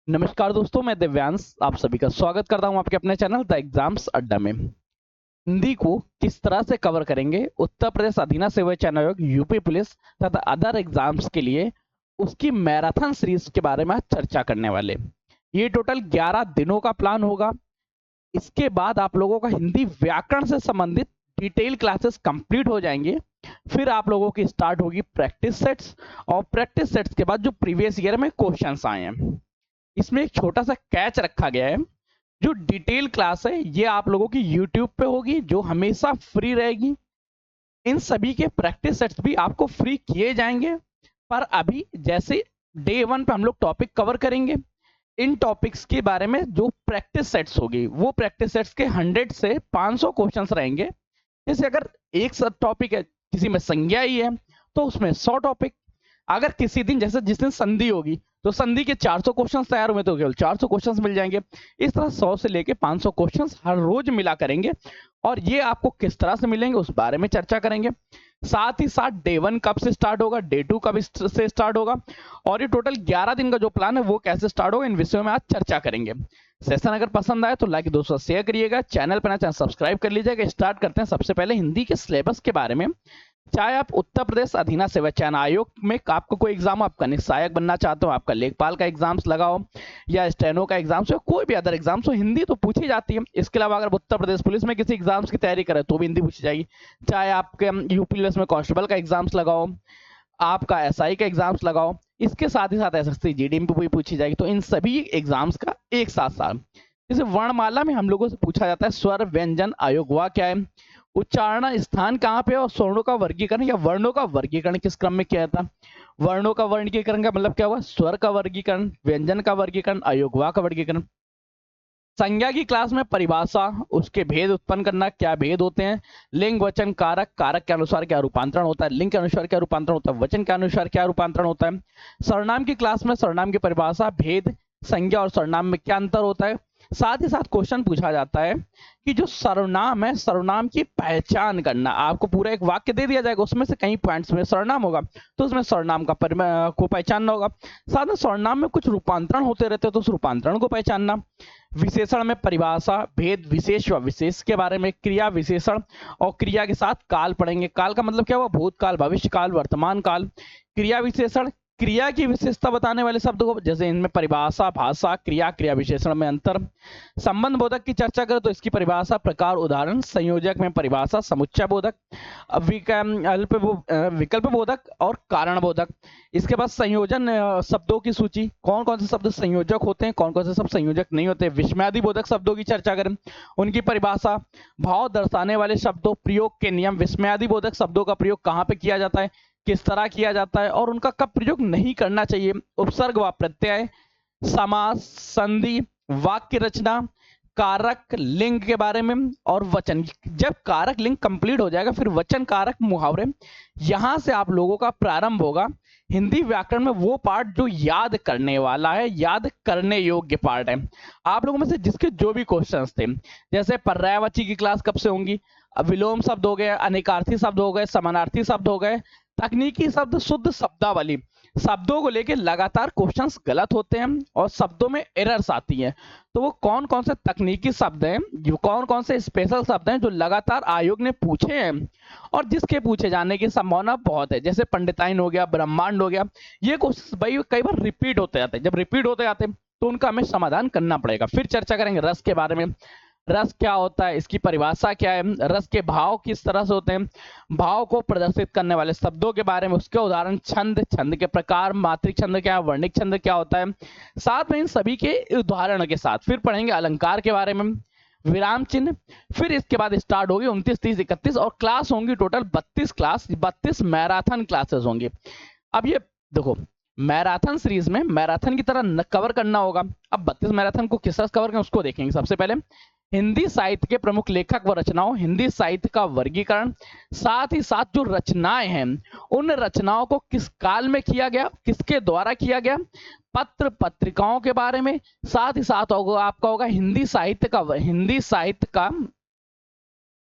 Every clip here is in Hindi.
नमस्कार दोस्तों, मैं दिव्यांश आप सभी का स्वागत करता हूं आपके अपने चैनल द एग्जाम्स अड्डा में। हिंदी को किस तरह से कवर करेंगे, उत्तर प्रदेश अधीना सेवा चयन आयोग, यूपी पुलिस तथा अदर एग्जाम्स के लिए उसकी मैराथन सीरीज के बारे में आज चर्चा करने वाले। ये टोटल 11 दिनों का प्लान होगा। इसके बाद आप लोगों का हिंदी व्याकरण से संबंधित डिटेल क्लासेस कंप्लीट हो जाएंगे। फिर आप लोगों की स्टार्ट होगी प्रैक्टिस सेट्स, और प्रैक्टिस सेट्स के बाद जो प्रीवियस ईयर में क्वेश्चंस आए हैं, इसमें एक छोटा सा कैच रखा गया है। जो डिटेल क्लास है ये आप लोगों की यूट्यूब पे होगी, जो हमेशा फ्री रहेगी। इन सभी के प्रैक्टिस सेट्स भी आपको फ्री किए जाएंगे। पर अभी जैसे डे 1 पे हम लोग टॉपिक कवर करेंगे, इन टॉपिक्स के बारे में जो प्रैक्टिस सेट्स होगी वो प्रैक्टिस सेट्स के 100 से 500 क्वेश्चंस रहेंगे। जैसे अगर एक टॉपिक है, किसी में संज्ञा ही है तो उसमें 100 टॉपिक। अगर किसी दिन जैसे जिस दिन संधि होगी तो संधि के 400 क्वेश्चंस तैयार हुए तो केवल 400 क्वेश्चंस मिल जाएंगे। इस तरह 100 से लेके 500 क्वेश्चंस हर रोज मिला करेंगे, और ये आपको किस तरह से मिलेंगे उस बारे में चर्चा करेंगे। साथ ही साथ डे 1 कब से स्टार्ट होगा, डे 2 कब से स्टार्ट होगा, और ये टोटल 11 दिन का जो प्लान है वो कैसे स्टार्ट होगा, इन विषयों में आज चर्चा करेंगे। सेशन अगर पसंद आए तो लाइक दोस्तों शेयर करिएगा, चैनल पर नया चैनल सब्सक्राइब कर लीजिएगा। स्टार्ट करते हैं सबसे पहले हिंदी के सिलेबस के बारे में। चाहे आप उत्तर प्रदेश अधीना सेवा चयन आयोग में आपको कोई एग्जाम, आपका सहायक बनना चाहते हो, आपका लेखपाल का एग्जाम्स लगाओ या स्टेनो का एग्जाम्स हो, कोई भी अदर एग्जाम्स हो, हिंदी तो पूछी जाती है। इसके अलावा अगर उत्तर प्रदेश पुलिस में किसी एग्जाम्स की तैयारी करें तो भी हिंदी पूछी जाएगी। चाहे आपके यूपी पुलिस में कांस्टेबल का एग्जाम्स लगाओ, आपका एसआई का एग्जाम्स लगाओ, इसके साथ ही साथ एसएससी जीडी में भी पूछी जाएगी। तो इन सभी एग्जाम्स का एक साथ साथ जैसे वर्णमाला में हम लोगों से पूछा जाता है स्वर व्यंजन आयोगवा क्या है, उच्चारण स्थान कहाँ पे, और स्वर्णों का वर्गीकरण या वर्णों का वर्गीकरण किस क्रम में किया जाता। वर्णों का वर्गीकरण का मतलब क्या हुआ, स्वर का वर्गीकरण, व्यंजन का वर्गीकरण, अयोगवा का वर्गीकरण। संज्ञा की क्लास में परिभाषा, उसके भेद उत्पन्न करना, क्या भेद होते हैं, लिंग वचन कारक, कारक के अनुसार क्या रूपांतरण होता है, लिंग के अनुसार क्या रूपांतरण होता है, वचन के अनुसार क्या रूपांतरण होता है। सर्वनाम की क्लास में सर्वनाम की परिभाषा, भेद, संज्ञा और सर्वनाम में क्या अंतर होता है। साथ ही साथ क्वेश्चन पूछा जाता है कि जो सर्वनाम है, सर्वनाम की पहचान करना। आपको पूरा एक वाक्य दे दिया जाएगा, उसमें से कई पॉइंट्स में सर्वनाम होगा तो उसमें सर्वनाम का को पहचानना होगा। साथ में सर्वनाम में कुछ रूपांतरण होते रहते हैं तो उस रूपांतरण को पहचानना। विशेषण में परिभाषा, भेद, विशेष व विशेष के बारे में, क्रिया विशेषण और क्रिया के साथ काल पढ़ेंगे। काल का मतलब क्या हुआ, भूतकाल, भविष्य काल, वर्तमान काल। क्रिया विशेषण, क्रिया की विशेषता बताने वाले शब्द को, जैसे इनमें परिभाषा, भाषा, क्रिया, क्रिया विशेषण में अंतर। संबंध बोधक की चर्चा करें तो इसकी परिभाषा, प्रकार, उदाहरण। संयोजक में परिभाषा, समुच्चय बोधक, विकल्प बोधक और कारण बोधक। इसके बाद संयोजन शब्दों की सूची, कौन कौन से शब्द संयोजक होते हैं, कौन कौन से शब्द संयोजक नहीं होते। विस्मयादि बोधक शब्दों की चर्चा करें, उनकी परिभाषा, भाव दर्शाने वाले शब्दों, प्रयोग के नियम। विस्मयादि बोधक शब्दों का प्रयोग कहाँ पे किया जाता है, किस तरह किया जाता है और उनका कब प्रयोग नहीं करना चाहिए। उपसर्ग व प्रत्यय, समास, संधि, वाक्य रचना, कारक लिंग के बारे में और वचन। जब कारक लिंग कंप्लीट हो जाएगा फिर वचन, कारक, मुहावरे, यहां से आप लोगों का प्रारंभ होगा हिंदी व्याकरण में वो पार्ट जो याद करने वाला है, याद करने योग्य पार्ट है। आप लोगों में से जिसके जो भी क्वेश्चंस थे, जैसे पर्यायवाची की क्लास कब से होंगी, विलोम शब्द हो गए, अनेकार्थी शब्द हो गए, समानार्थी शब्द हो गए, तकनीकी शब्द, शुद्ध शब्दावली, शब्दों को लेके लगातार क्वेश्चंस गलत होते हैं और शब्दों में एरर्स आती हैं। तो वो कौन कौन से तकनीकी शब्द हैं, जो कौन कौन से स्पेशल शब्द हैं जो लगातार आयोग ने पूछे हैं और जिसके पूछे जाने की संभावना बहुत है, जैसे पंडिताइन हो गया, ब्रह्मांड हो गया, ये क्वेश्चन भाई कई बार रिपीट होते जाते हैं। जब रिपीट होते जाते हैं तो उनका हमें समाधान करना पड़ेगा। फिर चर्चा करेंगे रस के बारे में, रस क्या होता है, इसकी परिभाषा क्या है, रस के भाव किस तरह से होते हैं, भाव को प्रदर्शित करने वाले शब्दों के बारे में, उसके उदाहरण, छंद, छंद के प्रकार, मात्रिक छंद क्या है, वर्णिक छंद क्या होता है, साथ में इन सभी के उदाहरण के साथ। फिर पढ़ेंगे अलंकार के बारे में, विराम चिन्ह। फिर इसके बाद स्टार्ट होगी 29, 30, 31 और क्लास होंगी टोटल 32 क्लास, 32 मैराथन क्लासेस होंगी। अब ये देखो, मैराथन सीरीज में मैराथन की तरह कवर करना होगा। अब 32 मैराथन को किस तरह कवर करें उसको देखेंगे। सबसे पहले हिंदी साहित्य के प्रमुख लेखक व रचनाओं, हिंदी साहित्य का वर्गीकरण, साथ ही साथ जो रचनाएं हैं उन रचनाओं को किस काल में किया गया, किसके द्वारा किया गया, पत्र पत्रिकाओं के बारे में, साथ ही साथ होगा आपका होगा हिंदी साहित्य का,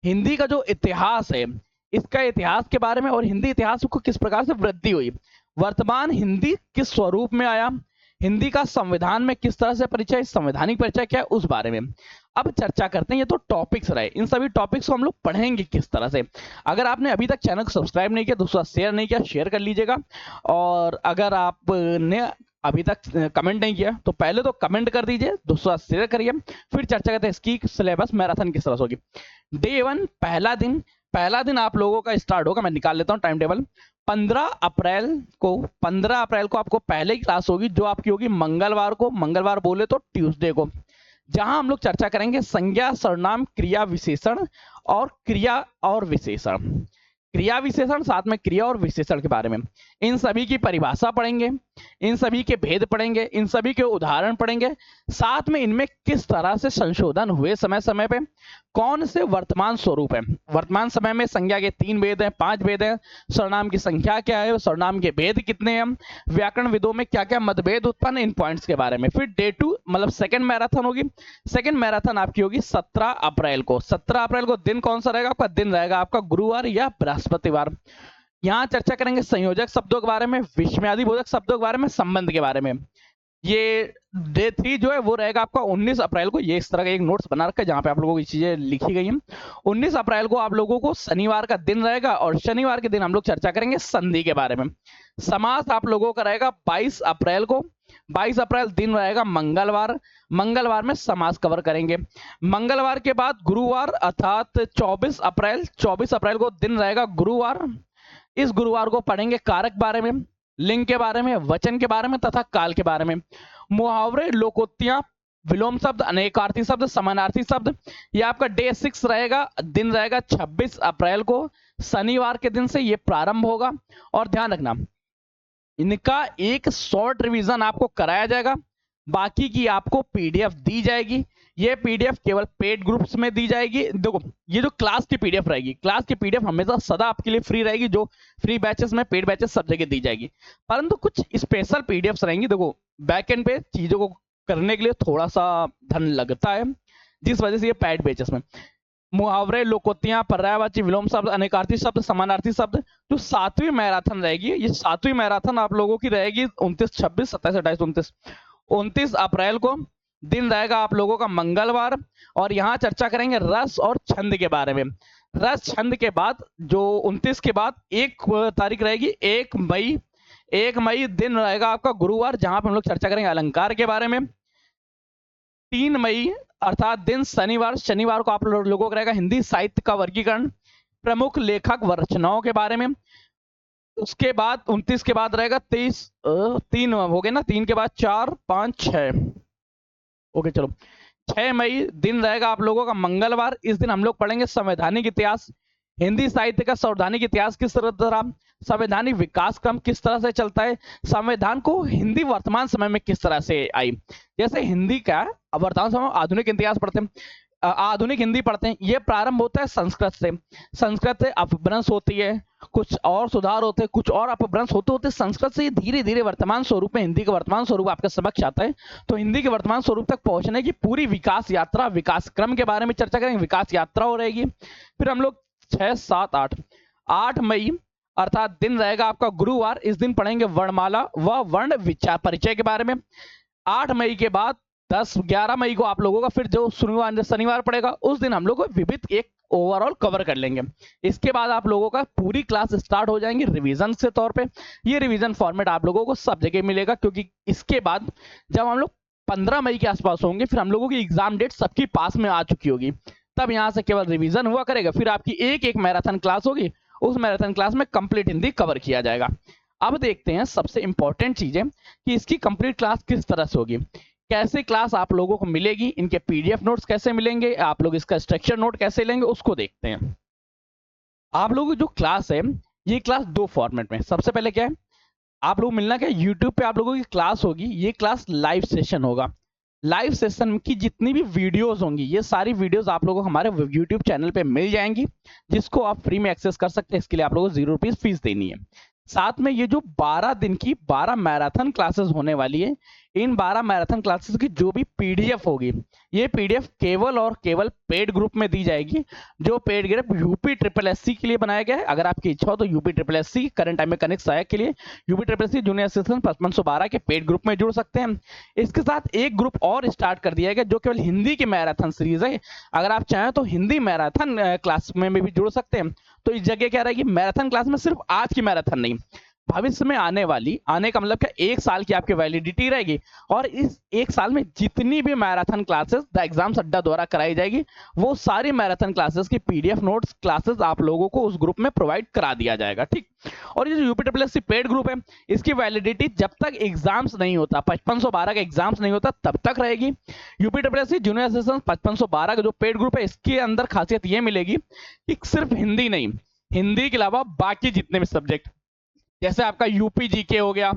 हिंदी का जो इतिहास है, इसका इतिहास के बारे में और हिंदी इतिहास को किस प्रकार से वृद्धि हुई, वर्तमान हिंदी किस स्वरूप में आया, हिंदी का संविधान में किस तरह से परिचय, संवैधानिक परिचय क्या है, उस बारे में अब चर्चा करते हैं। ये तो टॉपिक्स रहे, इन सभी टॉपिक्स को हम लोग पढ़ेंगे किस तरह से। अगर आपने अभी तक चैनल को सब्सक्राइब नहीं किया, दूसरा शेयर नहीं किया, शेयर कर लीजिएगा। और अगर आपने अभी तक कमेंट नहीं किया तो पहले तो कमेंट कर दीजिए, दूसरा शेयर करिए, फिर चर्चा करते हैं इसकी सिलेबस मैराथन किस तरह से होगी। डे 1 पहला दिन आप लोगों का स्टार्ट होगा, मैं निकाल लेता हूं टाइम टेबल। 15 अप्रैल को आपको पहले क्लास होगी, जो आपकी होगी मंगलवार बोले तो ट्यूसडे को, जहां हम लोग चर्चा करेंगे संज्ञा, सर्वनाम, क्रिया विशेषण और विशेषण। क्रिया विशेषण साथ में क्रिया और विशेषण के बारे में, इन सभी की परिभाषा पढ़ेंगे, इन सभी के भेद पढ़ेंगे, इन सभी के उदाहरण पढ़ेंगे, साथ में इनमें किस तरह से संशोधन हुए समय समय पे, कौन से वर्तमान स्वरूप है। वर्तमान समय में संज्ञा के 3 भेद हैं, 5 भेद हैं, सर्वनाम की संख्या क्या है, सर्वनाम के भेद कितने हैं, व्याकरण विदों में क्या क्या मतभेद उत्पन्न, इन पॉइंट्स के बारे में। फिर डे 2 मतलब सेकंड मैराथन होगी। सेकंड मैराथन आपकी होगी 17 अप्रैल को। 17 अप्रैल को दिन कौन सा रहेगा आपका, दिन रहेगा आपका गुरुवार या बृहस्पतिवार। यहाँ चर्चा करेंगे संयोजक शब्दों के बारे में, विस्मयादिबोधक शब्दों के बारे में, संबंध के बारे में। ये डे 3 जो है वो रहेगा आपका 19 अप्रैल को। ये इस तरह का एक नोट्स बना रखा है जहां पे आप लोगों को ये चीजें लिखी गई हैं। 19 अप्रैल को आप लोगों को शनिवार का दिन रहेगा, और शनिवार के दिन हम लोग चर्चा करेंगे संधि के बारे में। समास आप लोगों का रहेगा 22 अप्रैल को। 22 अप्रैल दिन रहेगा मंगलवार में समास कवर करेंगे। मंगलवार के बाद गुरुवार अर्थात 24 अप्रैल को दिन रहेगा गुरुवार। इस गुरुवार को पढ़ेंगे कारक बारे में, लिंग के बारे में, वचन के बारे में तथा काल के बारे में। मुहावरे, लोकोक्तियां, विलोम शब्द, अनेकार्थी शब्द, समानार्थी शब्द, ये आपका डे 6 रहेगा। दिन रहेगा 26 अप्रैल को, शनिवार के दिन से ये प्रारंभ होगा। और ध्यान रखना, इनका एक शॉर्ट रिवीजन आपको कराया जाएगा, बाकी की आपको पीडीएफ दी जाएगी। ये पीडीएफ केवल पेड ग्रुप्स में दी जाएगी। देखो, ये जो क्लास की पीडीएफ रहेगी, क्लास की पीडीएफ हमेशा सदा आपके लिए फ्री रहेगी, जो फ्री बैचेस में, पेड बैचेस सब जगह दी जाएगी। परंतु कुछ स्पेशल पीडीएफ्स रहेंगी। देखो, बैकएंड पे चीजों को करने के लिए थोड़ा सा धन लगता है, जिस वजह से ये पेड बैचेस में मुहावरे, लोकोक्तियां, पर्यायवाची, विलोम शब्द, अनेकार्थी शब्द, समानार्थी शब्द, जो 7वीं मैराथन रहेगी, ये 7वीं मैराथन आप लोगों की रहेगी 29, 26, 27, 28, 29 अप्रैल को। दिन रहेगा आप लोगों का मंगलवार। और यहाँ चर्चा करेंगे रस और छंद के बारे में। रस छंद के बाद जो 29 के बाद 1 तारीख रहेगी 1 मई दिन रहेगा आपका गुरुवार, जहां पर हम लोग चर्चा करेंगे अलंकार के बारे में। 3 मई अर्थात दिन शनिवार को आप लोगों का रहेगा हिंदी साहित्य का वर्गीकरण, प्रमुख लेखक व रचनाओं के बारे में। उसके बाद 29 के बाद रहेगा 3 हो गए ना, 3 के बाद 4, 5, 6, ओके चलो 6 मई दिन रहेगा आप लोगों का मंगलवार। इस दिन हम लोग पढ़ेंगे संवैधानिक इतिहास, हिंदी साहित्य का संवैधानिक इतिहास किस तरह, संवैधानिक विकास क्रम किस तरह से चलता है, संविधान को हिंदी वर्तमान समय में किस तरह से आई। जैसे हिंदी का वर्तमान समय आधुनिक इतिहास पढ़ते हैं, आधुनिक हिंदी पढ़ते हैं, ये प्रारंभ होता है संस्कृत से। संस्कृत से अपभ्रंश होती है, कुछ और सुधार होते हैं, कुछ और अपभ्रंश होते होते संस्कृत से धीरे धीरे वर्तमान स्वरूप में हिंदी का वर्तमान स्वरूप आपके समक्ष आता है। तो हिंदी के वर्तमान स्वरूप तक पहुंचने की पूरी विकास यात्रा, विकास क्रम के बारे में चर्चा करेंगे, विकास यात्रा हो रहेगी। फिर हम लोग 6, 7, 8 मई अर्थात दिन रहेगा आपका गुरुवार। इस दिन पढ़ेंगे वर्णमाला व वर्ण विचार परिचय के बारे में। 8 मई के बाद 10, 11 मई को आप लोगों का फिर जो शनिवार पड़ेगा, उस दिन हम लोग विविध एक ओवरऑल कवर कर लेंगे। इसके बाद आप लोगों का पूरी क्लास स्टार्ट हो जाएंगी रिवीजन के तौर पे। ये रिवीजन फॉर्मेट आप लोगों को सब जगह मिलेगा, क्योंकि इसके बाद जब हम लोग 15 मई के आसपास होंगे, फिर हम लोगों की एग्जाम डेट सबकी पास में आ चुकी होगी, तब यहाँ से केवल रिवीजन हुआ करेगा। फिर आपकी एक मैराथन क्लास होगी, उस मैराथन क्लास में कंप्लीट हिंदी कवर किया जाएगा। अब देखते हैं सबसे इंपॉर्टेंट चीजें कि इसकी कंप्लीट क्लास किस तरह से होगी, कैसे क्लास आप लोगों को मिलेगी, इनके पीडीएफ नोट्स कैसे मिलेंगे, आप लोग इसका स्ट्रक्चर नोट कैसे लेंगे, उसको देखते हैं। आप लोगों की जो क्लास है, ये क्लास 2 फॉर्मेट में। सबसे पहले क्या है, आप लोग मिलना क्या, यूट्यूब पे आप लोगों की क्लास होगी। ये क्लास लाइव सेशन होगा। लाइव सेशन की जितनी भी वीडियोस होंगी, ये सारी वीडियोस आप लोगों को हमारे यूट्यूब चैनल पे मिल जाएंगी, जिसको आप फ्री में एक्सेस कर सकते हैं। इसके लिए आप लोगों को 0 रुपीज फीस देनी है। साथ में ये जो 12 दिन की 12 मैराथन क्लासेस होने वाली है, इन 12 मैराथन क्लासेस की जो भी पीडीएफ होगी, ये पीडीएफ केवल और केवल पेड ग्रुप में दी जाएगी, जो paid group UP triple SC के लिए बनाया गया है। अगर आपकी इच्छा हो तो UP triple SC current time में कनेक्ट सहायक के लिए UP triple SC junior assistant 5512 के पेड ग्रुप में जुड़ सकते हैं। इसके साथ एक ग्रुप और स्टार्ट कर दिया गया जो केवल हिंदी की मैराथन सीरीज है। अगर आप चाहें तो हिंदी मैराथन क्लास में भी जुड़ सकते हैं। तो इस जगह क्या रहेगी, मैराथन क्लास में सिर्फ आज की मैराथन नहीं, भविष्य में आने वाली, आने का मतलब क्या, 1 साल की आपकी वैलिडिटी रहेगी। और इस 1 साल में जितनी भी मैराथन क्लासेस द एग्जाम्स अड्डा द्वारा कराई जाएगी, वो सारी मैराथन क्लासेस की पीडीएफ नोट्स क्लासेस आप लोगों को उस ग्रुप में प्रोवाइड करा दिया जाएगा, ठीक। और ये जो UP triple SC paid group है, इसकी वैलिडिटी जब तक एग्जाम्स नहीं होता, 5512 का एग्जाम्स नहीं होता तब तक रहेगी। UP triple SC junior assistant 5512 का जो पेड ग्रुप है, इसके अंदर खासियत ये मिलेगी कि सिर्फ हिंदी नहीं, हिंदी के अलावा बाकी जितने भी सब्जेक्ट, जैसे आपका यूपी जीके हो गया,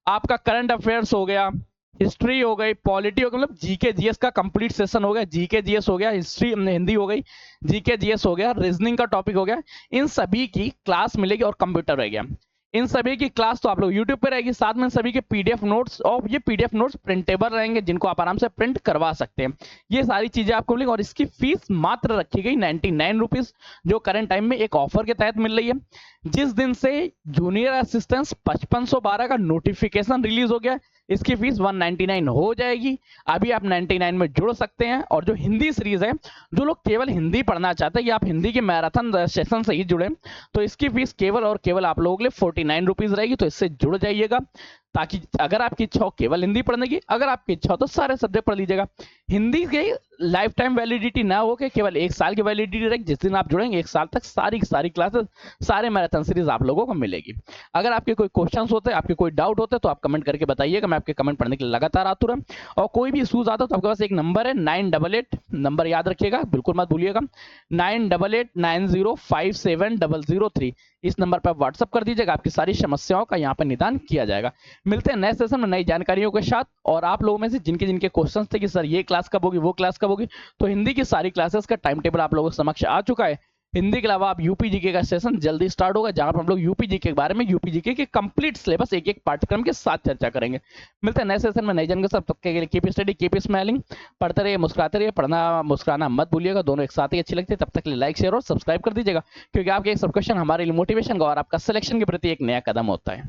आपका करंट अफेयर्स हो गया, हिस्ट्री हो गई, पॉलिटी हो गई, मतलब जीके जीएस का कंप्लीट सेशन हो गया, जीके जीएस हो गया, हिस्ट्री हिंदी हो गई, जीके जीएस हो गया, रीजनिंग का टॉपिक हो गया, इन सभी की क्लास मिलेगी। और कंप्यूटर रह गया, इन सभी की क्लास तो आप लोग यूट्यूब पे रहेगी। साथ में सभी के पीडीएफ नोट्स, और ये पीडीएफ नोट्स प्रिंटेबल रहेंगे जिनको आप आराम से प्रिंट करवा सकते हैं। ये सारी चीजें आपको मिलेंगी और इसकी फीस मात्र रखी गई 99 रुपीज, जो करंट टाइम में एक ऑफर के तहत मिल रही है। जिस दिन से जूनियर असिस्टेंट 5512 का नोटिफिकेशन रिलीज हो गया, इसकी फीस 199 हो जाएगी। अभी आप 99 में जुड़ सकते हैं। और जो हिंदी सीरीज है, जो लोग केवल हिंदी पढ़ना चाहते हैं या आप हिंदी के मैराथन सेशन से ही जुड़े, तो इसकी फीस केवल और केवल आप लोगों के लिए 49 रुपीज रहेगी। तो इससे जुड़ जाइएगा, ताकि अगर आपकी इच्छा हो केवल हिंदी पढ़ने की, अगर आपकी इच्छा हो तो सारे सब्जेक्ट पढ़ लीजिएगा। हिंदी के लाइफ टाइम वैलिडिटी ना हो के केवल 1 साल की वैलिडिटी रहेगी। जिस दिन आप जुड़ेंगे 1 साल तक सारी सारी क्लासेस, सारे मैराथन सीरीज आप लोगों को मिलेगी। अगर आपके कोई क्वेश्चंस होते हैं, आपके कोई डाउट होते हैं, तो आप कमेंट करके बताइएगा, मैं आपके कमेंट पढ़ने के लिए लगातार आतुर हूं। और कोई भी इशूज आता है तो आपके पास एक नंबर है 988, नंबर याद रखिएगा, बिल्कुल मत भूलिएगा, 9889057003। इस नंबर पर व्हाट्सअप कर दीजिएगा, आपकी सारी समस्याओं का यहाँ पर निदान किया जाएगा। मिलते हैं नए सेशन में नई जानकारियों के साथ। और आप लोगों में से जिनके जिनके क्वेश्चंस थे कि सर ये क्लास कब होगी, वो क्लास कब होगी, तो हिंदी की सारी क्लासेस का टाइम टेबल आप लोगों के समक्ष आ चुका है। हिंदी के अलावा आप यूपी जीके का सेशन जल्दी स्टार्ट होगा, जहां पर हम लोग यूपी जीके के बारे में, यूपी जीके के कंप्लीट सिलेबस एक एक पाठ्यक्रम के साथ चर्चा करेंगे। मिलते हैं नए सेशन में नई जानकारी के साथ। तब तक के लिए कीप स्टडी, कीप स्माइलिंग, पढ़ते रहिए, मुस्कुराते रहिए, पढ़ना मुस्कुराना मत भूलिएगा, दोनों एक साथ ही अच्छी लगती है। तब तक के लिए लाइक, शेयर और सब्सक्राइब कर दीजिएगा, क्योंकि आपके एक सब क्वेश्चन हमारे लिए मोटिवेशन का और आपका सिलेक्शन के प्रति एक नया कदम होता है।